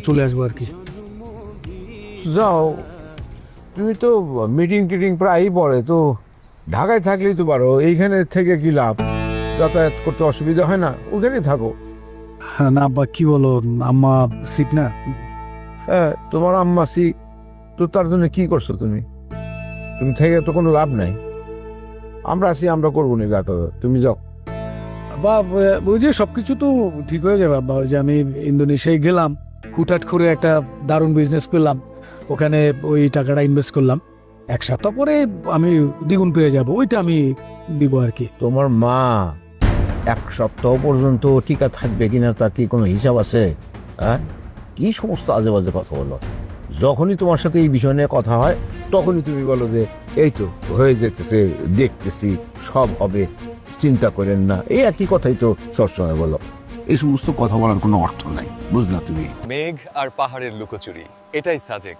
চলে আসবো আর কি। যাও, তুমি তো মিটিং টিটিং প্রায়ই পড়ে, তো ঢাকায় থাকলেই তো পারো। এইখানে থেকে কি লাভ? যাতায়াত করতে অসুবিধা হয় না? ওখানেই থাকো। হ্যাঁ, না আব্বা কি বলো, আম্মা সিক না। হ্যাঁ, তোমার আম্মা সিক, তো তার জন্য কি করছো তুমি? তুমি থেকে তো কোনো লাভ নাই। আমরা আছি, আমরা করবো না যাতায়াত, তুমি যাও। বা ওই যে সবকিছু তো ঠিক হয়ে যাবে আব্বা। ওই যে আমি ইন্দোনেশিয়ায় গেলাম, হুটহাট করে একটা দারুণ বিজনেস পেলাম, ওখানে ওই টাকাটা ইনভেস্ট করলাম, এক সপ্তাহ পরে আমি দ্বিগুণ পেয়ে যাব, ওইটা আমি দিব আর কি। তোমার মা এক সপ্তাহ পর্যন্ত টিকা থাকবে কিনা তার কি কোনো হিসাব আছে? হ্যাঁ, কি সমস্ত আজে বাজে কথা বলো। যখনই তোমার সাথে এই বিষয় নিয়ে কথা হয় তখনই তুমি বলো যে এই তো হয়ে যেতেছে, দেখতেছি, সব হবে, চিন্তা করেন না, এই একই কথাই তো সবসময় বলো। এই সমস্ত কথা বলার কোনো অর্থ নাই, বুঝলা তুমি? মেঘ আর পাহাড়ের লুকোচুরি, এটাই সাজেক।